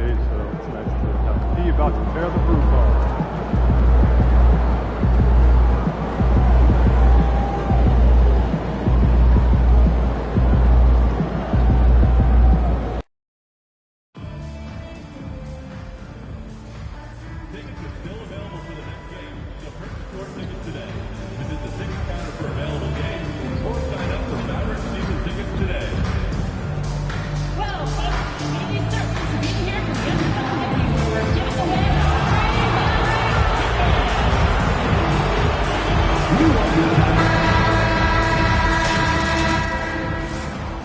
great, so it's nice to have P about to tear the roof off.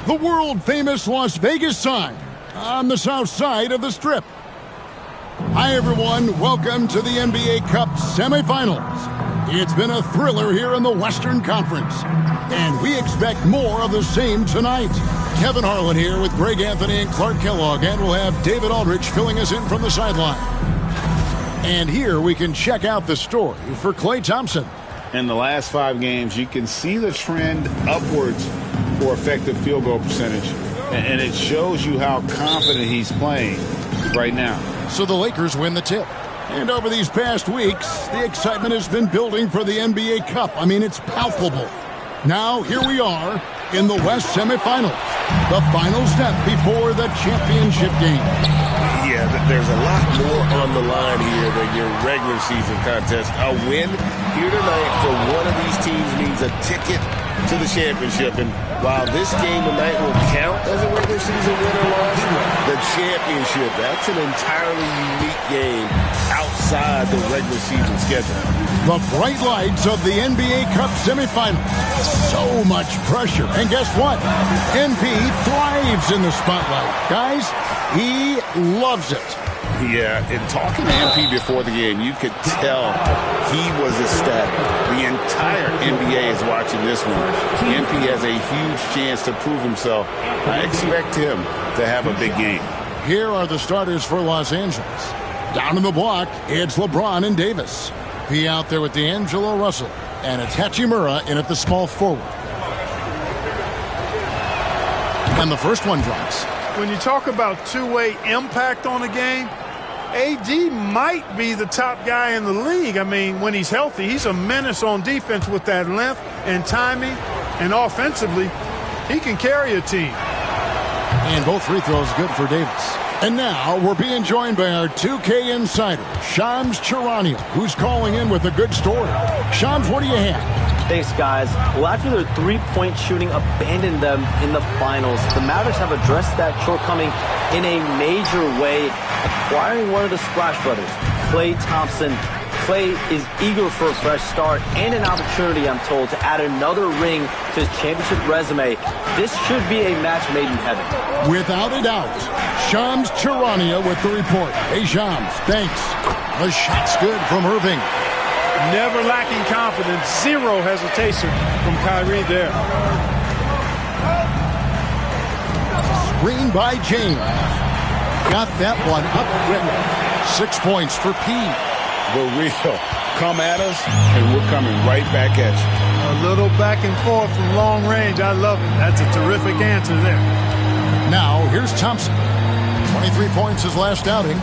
The world-famous Las Vegas sign on the south side of the Strip. Hi, everyone. Welcome to the NBA Cup semifinals. It's been a thriller here in the Western Conference, and we expect more of the same tonight. Kevin Harlan here with Greg Anthony and Clark Kellogg, and we'll have David Aldridge filling us in from the sideline. And here we can check out the story for Klay Thompson. In the last 5 games, you can see the trend upwards for effective field goal percentage, and it shows you how confident he's playing right now. So the Lakers win the tip. And over these past weeks, the excitement has been building for the NBA Cup. I mean, it's palpable. Now, here we are in the West semifinals, the final step before the championship game. Yeah, there's a lot more on the line here than your regular season contest. A win here tonight for one of these teams means a ticket to the championship. And while this game tonight will count as a regular season win or loss, the championship, that's an entirely unique game outside the regular season schedule. The bright lights of the NBA Cup semifinals. So much pressure. And guess what? NP thrives in the spotlight. Guys, he loves it. Yeah, in talking to MP before the game, you could tell he was ecstatic. The entire NBA is watching this one. MP has a huge chance to prove himself. I expect him to have a big game. Here are the starters for Los Angeles. Down in the block, it's LeBron and Davis. He out there with D'Angelo Russell. And it's Hachimura in at the small forward. And the first one drops. When you talk about two-way impact on a game, AD might be the top guy in the league. I mean, when he's healthy, he's a menace on defense with that length and timing. And offensively, he can carry a team. And both free throws good for Davis. And now we're being joined by our 2K insider, Shams Charania, who's calling in with a good story. Shams, what do you have? Thanks, guys. Well, after their three-point shooting abandoned them in the finals, the Mavericks have addressed that shortcoming in a major way, acquiring one of the Splash Brothers, Klay Thompson. Klay is eager for a fresh start and an opportunity, I'm told, to add another ring to his championship resume. This should be a match made in heaven. Without a doubt. Shams Charania with the report. Hey, Shams, thanks. The shot's good from Irving. Never lacking confidence. Zero hesitation from Kyrie there. Screen by James. Got that one up quick. 6 points for P. The real. Come at us, and we're coming right back at you. A little back and forth from long range. I love it. That's a terrific answer there. Now, here's Thompson. 23 points his last outing.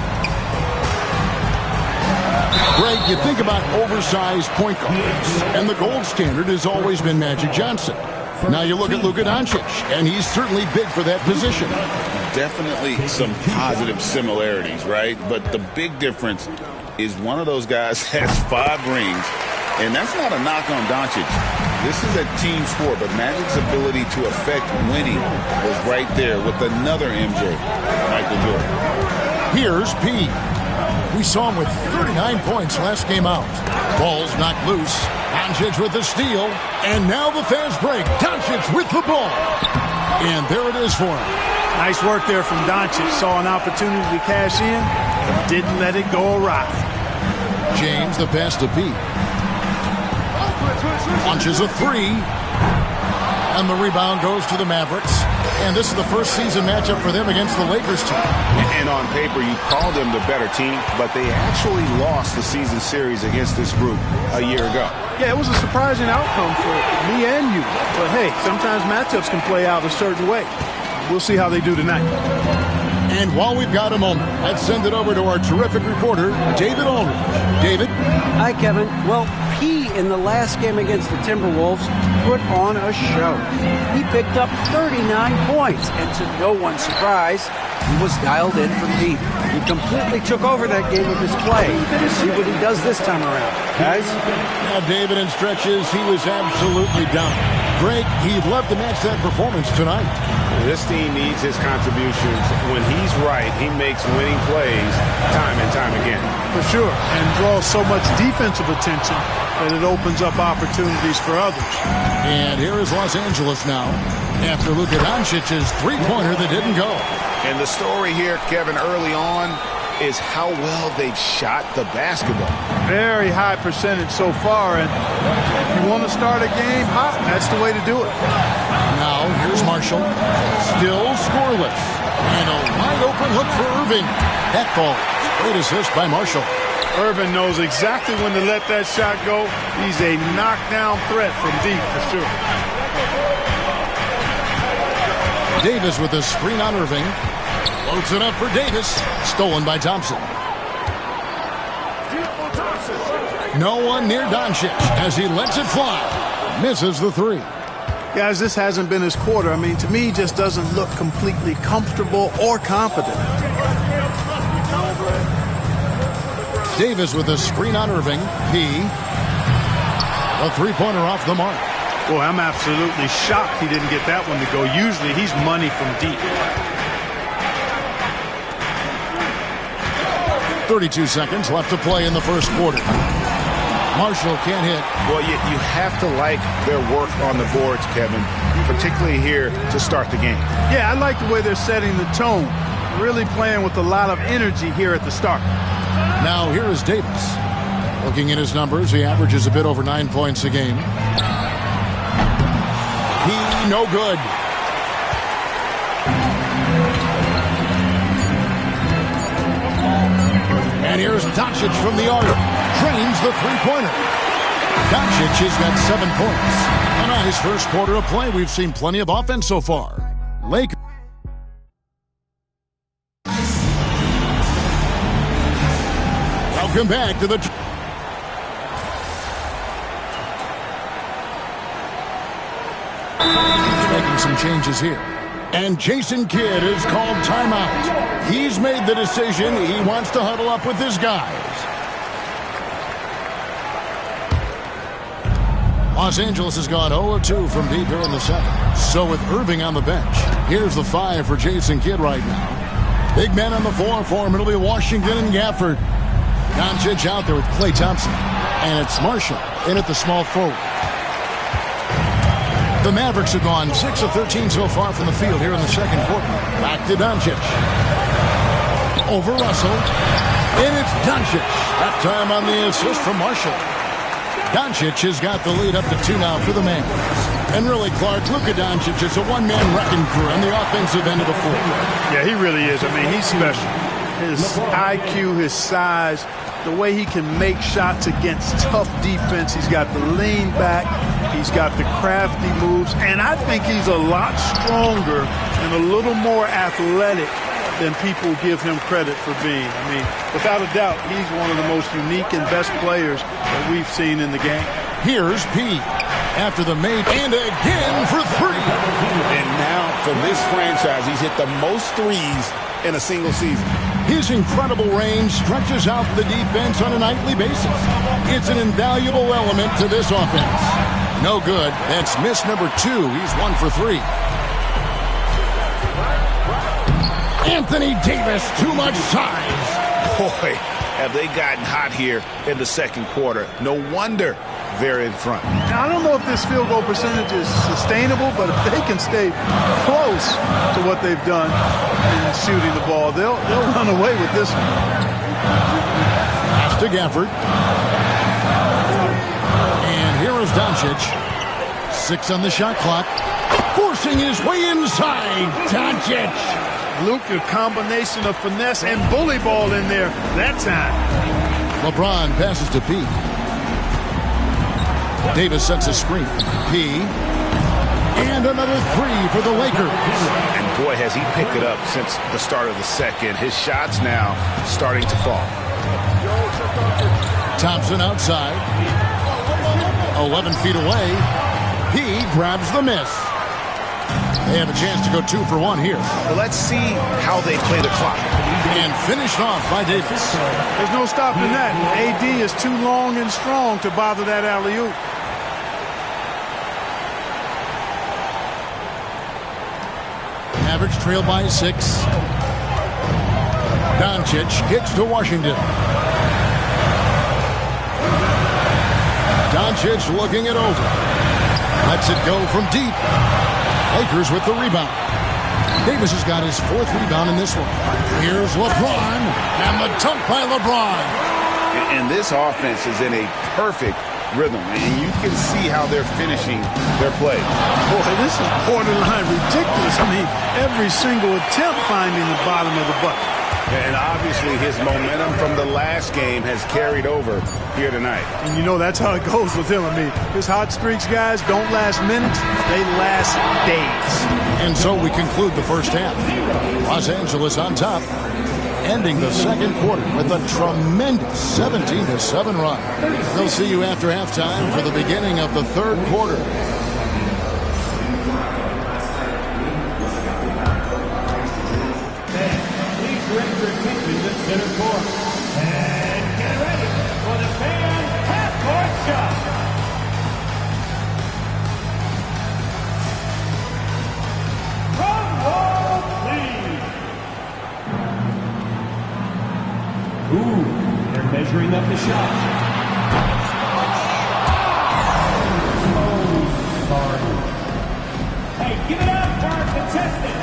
Greg, you think about oversized point guards, and the gold standard has always been Magic Johnson. Now you look at Luka Doncic, and he's certainly big for that position. Definitely some positive similarities, right? But the big difference is one of those guys has 5 rings, and that's not a knock on Doncic. This is a team sport, but Magic's ability to affect winning was right there with another MJ, Michael Jordan. Here's P. We saw him with 39 points last game out. Ball's knocked loose. Doncic with the steal. And now the fast break. Doncic with the ball. And there it is for him. Nice work there from Doncic. Saw an opportunity to cash in, but didn't let it go awry. James, the pass to P. Launches a 3. And the rebound goes to the Mavericks. And this is the first season matchup for them against the Lakers team. And on paper, you call them the better team, but they actually lost the season series against this group a year ago. Yeah, it was a surprising outcome for me and you. But, hey, sometimes matchups can play out a certain way. We'll see how they do tonight. And while we've got a moment, let's send it over to our terrific reporter, David Aldridge. David? Hi, Kevin. Well, P in the last game against the Timberwolves put on a show. He picked up 39 points, and to no one's surprise, he was dialed in from deep. He completely took over that game with his play. Let's see what he does this time around. Guys? Now, David, in stretches, he was absolutely down. Greg, he'd love to match that performance tonight. This team needs his contributions. When he's right, he makes winning plays time and time again. For sure, and draws so much defensive attention that it opens up opportunities for others. And here is Los Angeles now after Luka Doncic's three-pointer that didn't go. And the story here, Kevin, early on is how well they've shot the basketball. Very high percentage so far, and if you want to start a game hot, that's the way to do it. Now, here's Marshall. Still scoreless. And a wide-open look for Irving. That ball. Great assist by Marshall. Irving knows exactly when to let that shot go. He's a knockdown threat from deep, for sure. Davis with a screen on Irving. Floats it up for Davis. Stolen by Thompson. No one near Doncic as he lets it fly. Misses the three. Guys, this hasn't been his quarter. I mean, to me, he just doesn't look completely comfortable or confident. Davis with a screen on Irving. P. A three-pointer off the mark. Boy, I'm absolutely shocked he didn't get that one to go. Usually, he's money from deep. 32 seconds left to play in the first quarter. Marshall can't hit. Well, you have to like their work on the boards, Kevin, particularly here to start the game. Yeah, I like the way they're setting the tone. Really playing with a lot of energy here at the start. Now, here is Davis. Looking at his numbers, he averages a bit over 9 points a game. He no good. And here's Doncic from the arc. Drains the three-pointer. Doncic has got 7 points. A nice first quarter of play. We've seen plenty of offense so far. Lakers. Welcome back to the... Making some changes here. And Jason Kidd is called timeout. He's made the decision. He wants to huddle up with his guys. Los Angeles has gone 0-2 from deep here in the second. So with Irving on the bench, here's the 5 for Jason Kidd right now. Big men on the 4 for him. It'll be Washington and Gafford. Doncic out there with Klay Thompson. And it's Marshall in at the small forward. The Mavericks have gone 6 of 13 so far from the field here in the second quarter. Back to Doncic. Over Russell. And it's Doncic. Half time on the assist from Marshall. Doncic has got the lead up to 2 now for the Mavericks. And really, Clark, Luka Doncic is a one-man wrecking crew on the offensive end of the floor. Yeah, he really is. I mean, he's special. His IQ, his size, the way he can make shots against tough defense. He's got the lean back. He's got the crafty moves. And I think he's a lot stronger and a little more athletic than people give him credit for being. I mean, without a doubt, he's one of the most unique and best players that we've seen in the game. Here's P. After the made and again for 3. And now, for this franchise, he's hit the most threes in a single season. His incredible range stretches out the defense on a nightly basis. It's an invaluable element to this offense. No good. That's miss number 2. He's 1 for 3. Anthony Davis, too much size. Boy, have they gotten hot here in the second quarter. No wonder they're in front. Now, I don't know if this field goal percentage is sustainable, but if they can stay close to what they've done in shooting the ball, they'll run away with this one. Pass to Gafford. And here is Doncic. 6 on the shot clock. Forcing his way inside. Doncic. Luke, a combination of finesse and bully ball in there that time. LeBron passes to P. Davis sets a screen. P. And another three for the Lakers. And boy, has he picked it up since the start of the second. His shots now starting to fall. Thompson outside. 11 feet away. He grabs the miss. They have a chance to go 2 for 1 here. Well, let's see how they play the clock. And finished off by Davis. There's no stopping that. AD is too long and strong to bother that alley-oop. Mavericks trail by 6. Doncic kicks to Washington. Doncic looking it over. Lets it go from deep. Lakers with the rebound. Davis has got his 4th rebound in this one. Here's LeBron, and the dunk by LeBron. And this offense is in a perfect rhythm, and you can see how they're finishing their play. Boy, this is borderline ridiculous. I mean, every single attempt finding the bottom of the bucket. And obviously his momentum from the last game has carried over here tonight. And you know that's how it goes with him. I mean, his hot streaks, guys, don't last minutes. They last days. And so we conclude the first half. Los Angeles on top, ending the second quarter with a tremendous 17-7 run. We'll see you after halftime for the beginning of the third quarter. Center court. And get ready for the fan half-court shot. Drum roll, please. Ooh, they're measuring up the shot. Oh, sorry. Hey, give it up for our contestant.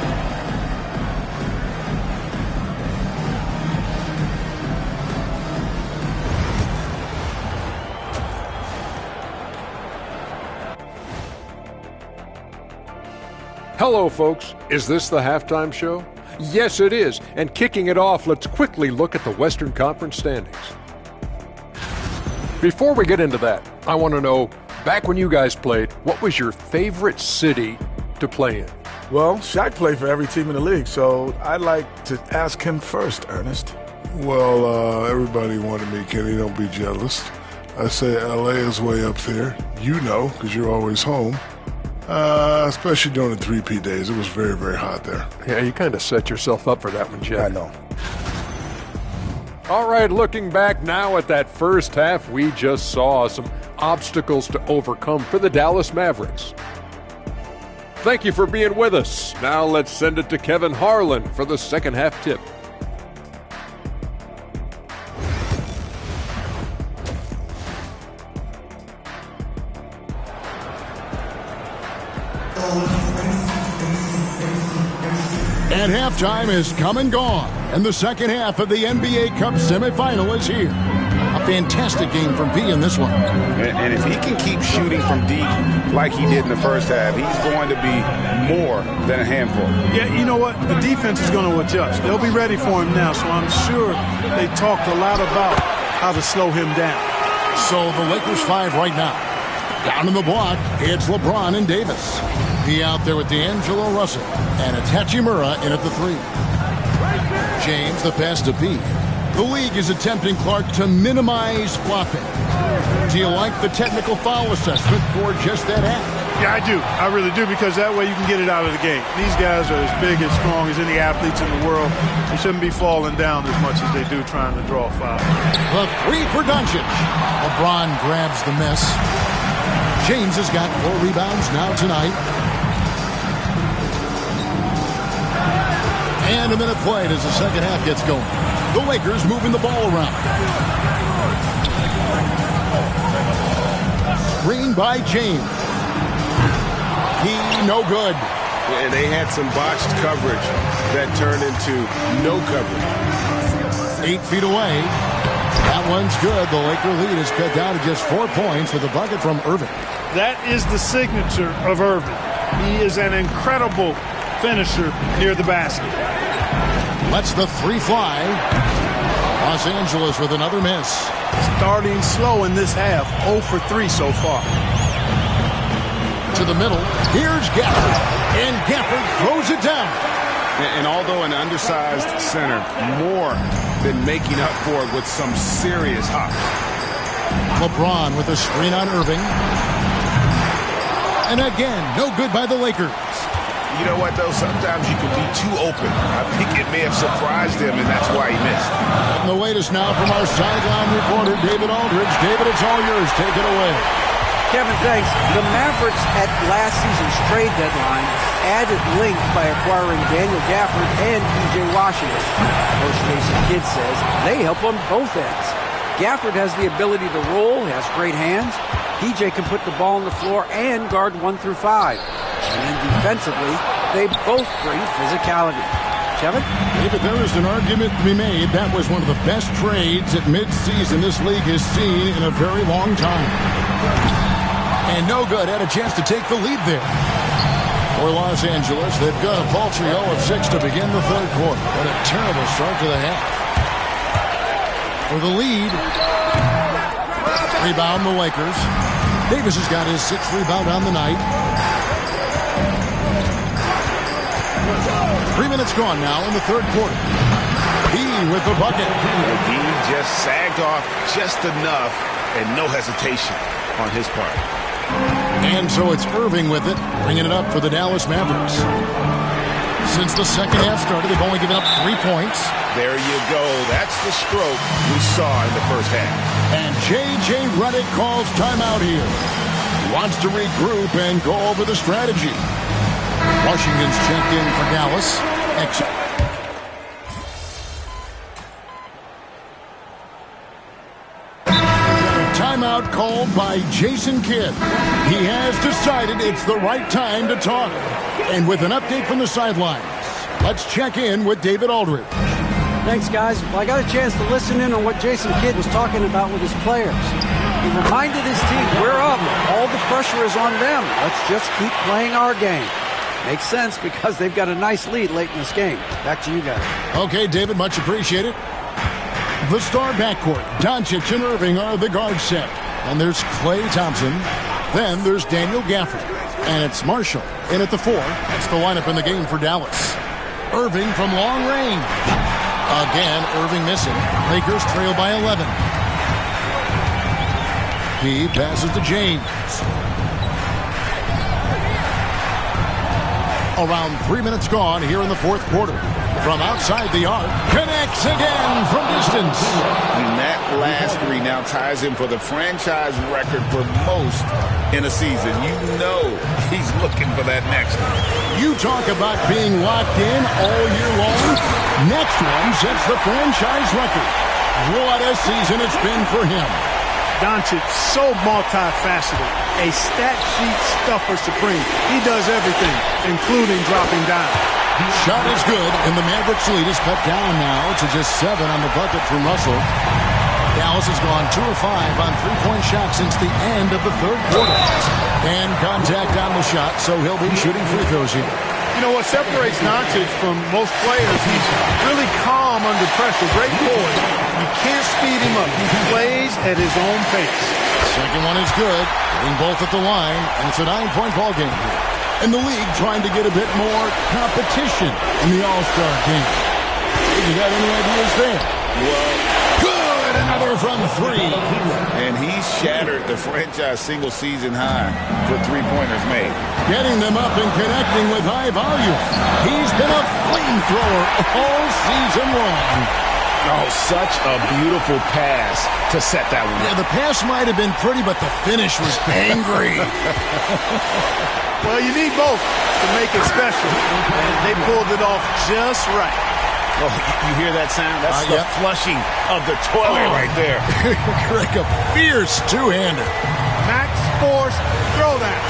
Hello, folks. Is this the halftime show? Yes, it is. And kicking it off, let's quickly look at the Western Conference standings. Before we get into that, I want to know, back when you guys played, what was your favorite city to play in? Well, Shaq played for every team in the league, so I'd like to ask him first, Ernest. Well, everybody wanted me, Kenny. Don't be jealous. I say L.A. is way up there. You know, because you're always home. Especially during the 3P days. It was very, very hot there. Yeah, you kind of set yourself up for that one, Jeff. I know. All right, looking back now at that first half, we just saw some obstacles to overcome for the Dallas Mavericks. Thank you for being with us. Now let's send it to Kevin Harlan for the second half tip. And halftime is come and gone, and the second half of the NBA Cup semifinal is here. A fantastic game from P in this one. And if he can keep shooting from deep like he did in the first half, he's going to be more than a handful. Yeah, you know what? The defense is going to adjust. They'll be ready for him now, so I'm sure they talked a lot about how to slow him down. So the Lakers 5 right now. Down in the block, it's LeBron and Davis. He out there with D'Angelo Russell. And it's Hachimura in at the 3. James, the pass to P. The league is attempting Clark to minimize flopping. Do you like the technical foul assessment for just that act? Yeah, I do. I really do, because that way you can get it out of the game. These guys are as big and strong as any athletes in the world. They shouldn't be falling down as much as they do trying to draw a foul. The 3 for Doncic. LeBron grabs the miss. James has got 4 rebounds now tonight. And a minute played as the second half gets going. The Lakers moving the ball around. Screen by James. He no good. And they had some botched coverage that turned into no coverage. 8 feet away. That one's good. The Laker lead is cut down to just 4 points with a bucket from Irving. That is the signature of Irving. He is an incredible finisher near the basket. Lets the 3 fly. Los Angeles with another miss. Starting slow in this half, 0 for 3 so far. to the middle. Here's Gafford. And Gafford throws it down. And although an undersized center, more than making up for it with some serious hops. LeBron with a screen on Irving. And again, no good by the Lakers. You know what, though? Sometimes you can be too open. I think it may have surprised him, and that's why he missed. And the latest now from our sideline reporter, David Aldridge. David, it's all yours. Take it away. Kevin, thanks. The Mavericks at last season's trade deadline added length by acquiring Daniel Gafford and P.J. Washington. Coach Jason Kidd says they help on both ends. Gafford has the ability to roll, has great hands. P.J. can put the ball on the floor and guard 1 through 5. And then defensively, they both bring physicality. Kevin? David, there is an argument to be made. That was one of the best trades at midseason this league has seen in a very long time. And no good. Had a chance to take the lead there. For Los Angeles, they've got a paltry 0-6 to begin the third quarter. What a terrible start to the half. For the lead, rebound the Lakers. Davis has got his 6th rebound on the night. 3 minutes gone now in the third quarter. He with the bucket. He just sagged off just enough and no hesitation on his part. And so it's Irving with it, bringing it up for the Dallas Mavericks. Since the second half started, they've only given up 3 points. There you go. That's the stroke we saw in the first half. And J.J. Redick calls timeout here. He wants to regroup and go over the strategy. Washington's checked in for Dallas. Timeout called by Jason Kidd. He has decided it's the right time to talk. And with an update from the sidelines, let's check in with David Aldridge. Thanks, guys. Well, I got a chance to listen in on what Jason Kidd was talking about with his players. He reminded his team, we're up. All the pressure is on them. Let's just keep playing our game. Makes sense because they've got a nice lead late in this game. Back to you guys. Okay, David, much appreciated. The star backcourt, Doncic and Irving are the guard set. And there's Klay Thompson. Then there's Daniel Gafford. And it's Marshall in at the 4. That's the lineup in the game for Dallas. Irving from long range. Again, Irving missing. Lakers trail by 11. He passes to James. Around 3 minutes gone here in the fourth quarter. From outside the arc, connects again from distance. And that last 3 now ties him for the franchise record for most in a season. You know he's looking for that next one. You talk about being locked in all year long. Next one sets the franchise record. What a season it's been for him. Doncic, so multifaceted. A stat sheet stuffer supreme. He does everything, including dropping down. Shot is good, and the Mavericks lead is cut down now to just 7 on the bucket from Russell. Dallas has gone 2 of 5 on three-point shots since the end of the third quarter. And contact on the shot, so he'll be shooting free throws here. You know what separates Doncic from most players? He's really calm under pressure. Great poise. You can't speed him up. He plays at his own pace. Second one is good. Getting both at the line, and it's a 9-point ball game here. And the league trying to get a bit more competition in the All-Star game. You got any ideas there? Well, good! Another from 3. And he shattered the franchise single-season high for three-pointers made. Getting them up and connecting with high volume. He's been a flamethrower all season long. Oh, such a beautiful pass to set that one. Yeah, the pass might have been pretty, but the finish was angry. Well, you need both to make it special. And they pulled it off just right. Oh, you hear that sound? That's the flushing of the toilet right there. Like a fierce two-hander. Max Force throwdown.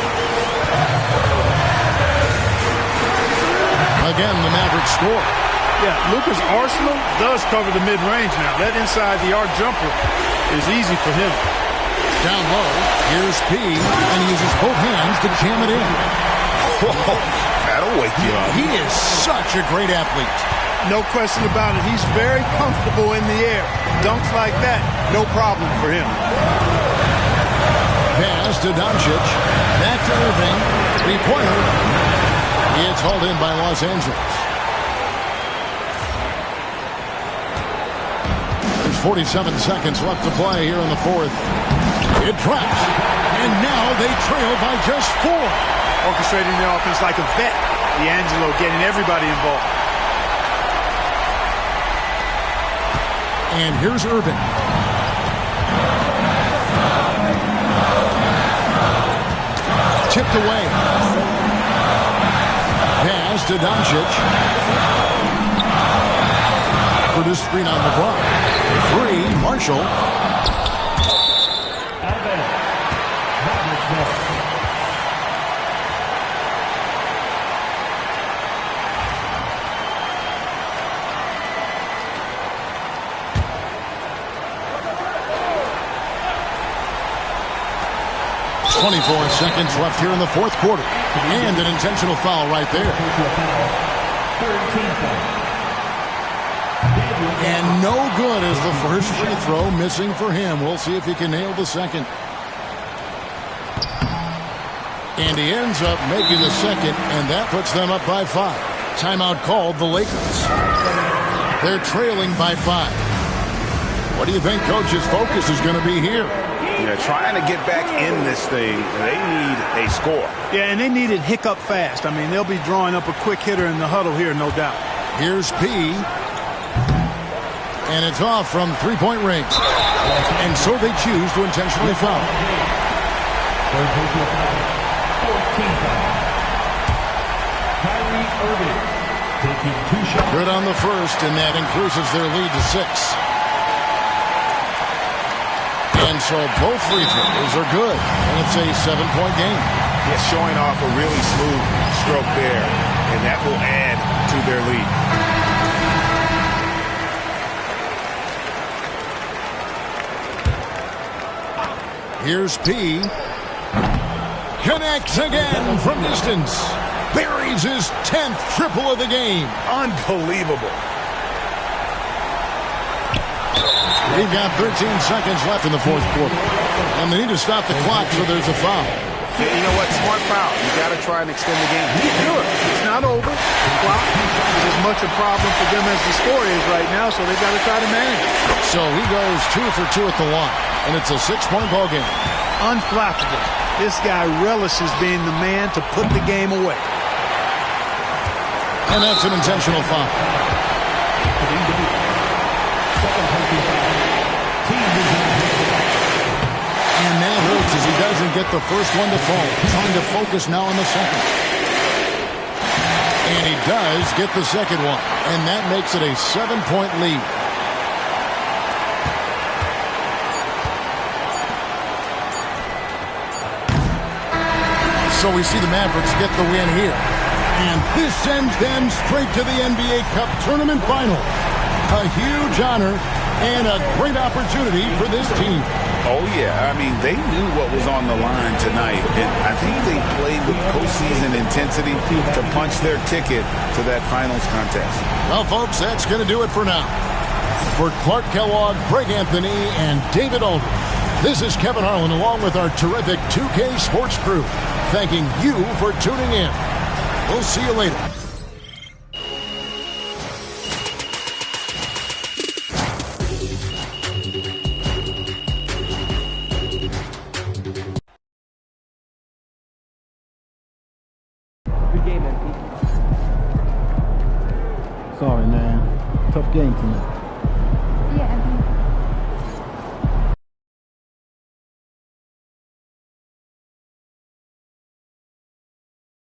Again, the Mavericks score. Yeah, Luka's arsenal does cover the mid-range now. That inside-the-arc jumper is easy for him. Down low, here's P, and he uses both hands to jam it in. Whoa, that'll wake you up. He is such a great athlete. No question about it. He's very comfortable in the air. Dunks like that, no problem for him. Pass to Doncic. Back to Irving. Three-pointer. It's hauled in by Los Angeles. There's 47 seconds left to play here in the fourth. It drops. And now they trail by just 4. Orchestrating the offense like a vet. D'Angelo getting everybody involved. And here's Irving. Tipped away. Pass to Doncic. For the screen on LeBron. 3, Marshall. 24 seconds left here in the fourth quarter. And an intentional foul right there. And no good as the first free throw missing for him. We'll see if he can nail the second. And he ends up making the second, and that puts them up by 5. Timeout called the Lakers. They're trailing by 5. What do you think Coach's focus is going to be here? Yeah, trying to get back in this thing, they need a score. Yeah, and they need it hiccup fast. I mean, they'll be drawing up a quick hitter in the huddle here, no doubt. Here's P. And it's off from three-point range. And so they choose to intentionally foul. Good on the first, and that increases their lead to 6. And so both free throws are good, and it's a 7-point game. Yeah, showing off a really smooth stroke there, and that will add to their lead. Here's P. Connects again from distance. Buries his 10th triple of the game. Unbelievable. We've got 13 seconds left in the fourth quarter. And they need to stop the clock, so there's a foul. Yeah, you know what? Smart foul. You got to try and extend the game. He can do it. It's not over. The clock is as much a problem for them as the score is right now, so they've got to try to manage it. So he goes 2 for 2 at the line, and it's a 6-point ball game. Unflappable. This guy relishes being the man to put the game away. And that's an intentional foul. And that hurts as he doesn't get the first one to fall. Trying to focus now on the second. And he does get the second one. And that makes it a 7-point lead. So we see the Mavericks get the win here. And this sends them straight to the NBA Cup Tournament Final. A huge honor and a great opportunity for this team. Oh, yeah. I mean, they knew what was on the line tonight. And I think they played with postseason intensity to punch their ticket to that finals contest. Well, folks, that's going to do it for now. For Clark Kellogg, Greg Anthony, and David Aldridge, this is Kevin Harlan along with our terrific 2K Sports crew, thanking you for tuning in. We'll see you later. Good game, MP. Sorry, man. Tough game tonight.